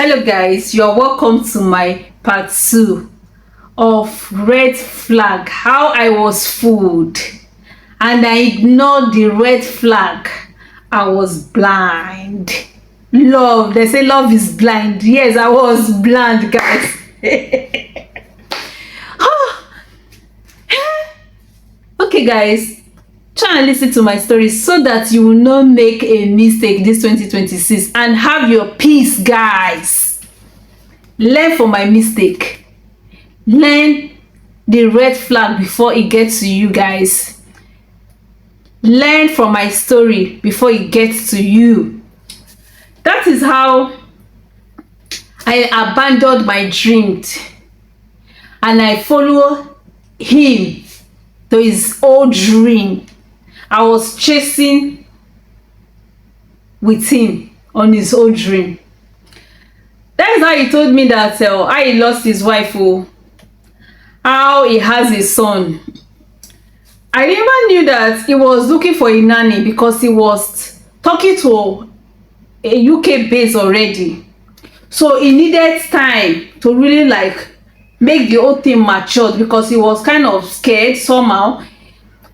Hello guys, you're welcome to my part 2 of red flag, how I was fooled and I ignored the red flag. I was blind. Love, they say love is blind. Yes, I was blind, guys. Okay guys, try and listen to my story so that you will not make a mistake this 2026 and have your peace, guys. Learn from my mistake. Learn the red flag before it gets to you, guys. Learn from my story before it gets to you. That is how I abandoned my dreams and I follow him to his old dream. I was chasing with him on his old dream. That is how he told me that how he lost his wife, how he has a son. I never knew that he was looking for a nanny because he was talking to a UK base already. So he needed time to really make the whole thing matured because he was kind of scared somehow.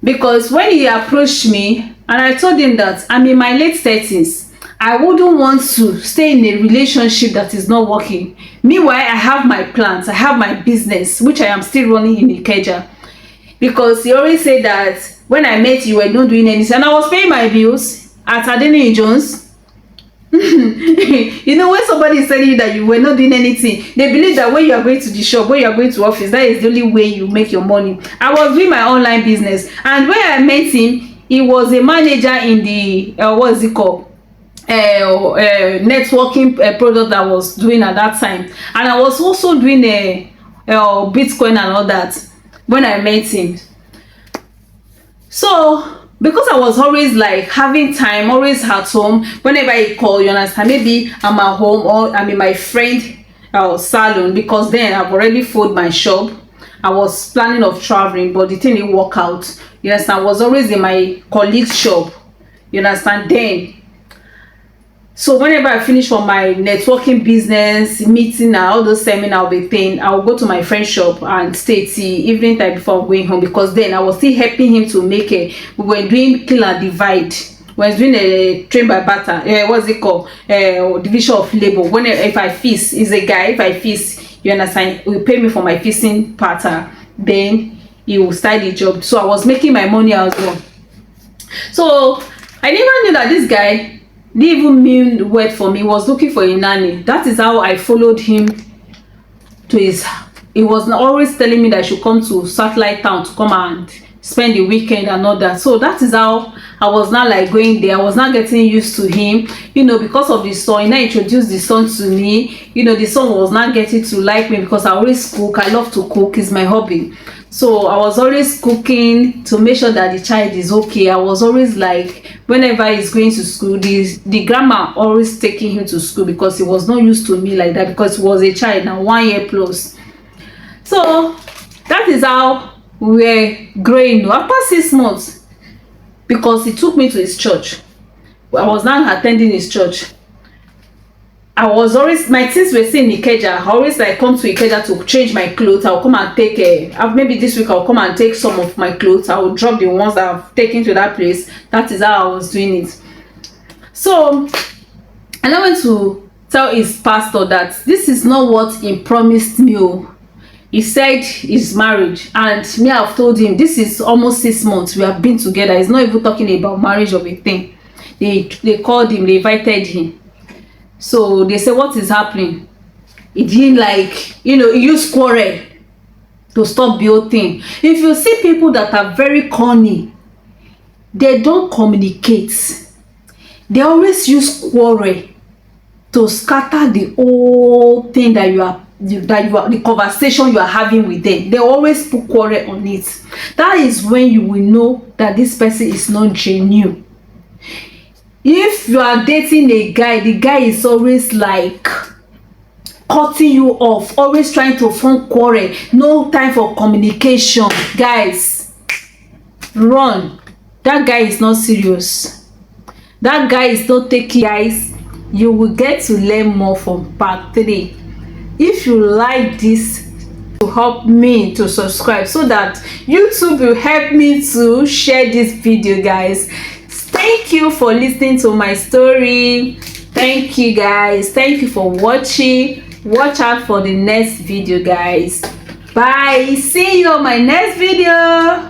Because when he approached me and I told him that I'm in my late 30s, I wouldn't want to stay in a relationship that is not working. Meanwhile, I have my plans, I have my business, which I am still running in Ikeja. Because he always said that when I met you, were not doing anything. And I was paying my bills at Adeni Jones. You know, when somebody is telling you that you were not doing anything, they believe that when you are going to the shop, when you are going to office, that is the only way you make your money. I was doing my online business, and when I met him, he was a manager in the what is it called, networking product that I was doing at that time, and I was also doing a Bitcoin and all that when I met him. So because I was always having time, always at home, whenever he called, you understand, maybe I'm at home or I'm in my friend salon, because then I've already folded my shop. I was planning of traveling, but the thing didn't work out. You understand, I was always in my colleague's shop. You understand, then. So whenever I finish from my networking business, meeting and all those seminars I'll be paying, I'll go to my friend's shop and stay till evening time before going home, because then I was still helping him to make we were doing kill and divide. We were doing a train by barter, what's it called? Division of labor. When if I feast, is a guy, if I feast, you understand, he will pay me for my feasting pattern, then he will start the job. So I was making my money as well. So I never knew that this guy didn't even mean word for me. He was looking for a nanny. That is how I followed him to his. He was always telling me that I should come to Satellite Town to come and spend the weekend and all that. So that is how I was now going there. I was not getting used to him, you know, because of the son. He now introduced the son to me. You know, the son was not getting to like me because I always cook. I love to cook. It's my hobby. So I was always cooking to make sure that the child is okay. I was always whenever he's going to school, the grandma always taking him to school because he was not used to me like that, because he was a child now, 1 year plus. So that is how we were growing. After 6 months, because he took me to his church, I was now attending his church. I was always, my things were still in Ikeja. I always come to Ikeja to change my clothes. I'll come and take maybe this week I'll come and take some of my clothes. I will drop the ones that I've taken to that place. That is how I was doing it. So, and I went to tell his pastor that this is not what he promised me. He said he's married, and me, I've told him this is almost 6 months we have been together. He's not even talking about marriage or a thing. They called him, they invited him. So they say, what is happening? He didn't he used quarrel to stop the whole thing. If you see people that are very corny, they don't communicate. They always use quarrel to scatter the whole thing that the conversation you are having with them. They always put quarrel on it. That is when you will know that this person is not genuine. If you are dating a guy, the guy is always cutting you off, always trying to form quarrel, no time for communication. Guys, run. That guy is not serious. That guy is not taking guys you will get to learn more from part 3. If you like this, to help me to subscribe so that YouTube will help me to share this video, guys. Thank you for listening to my story. Thank you, guys. Thank you for watching. Watch out for the next video, guys. Bye. See you on my next video.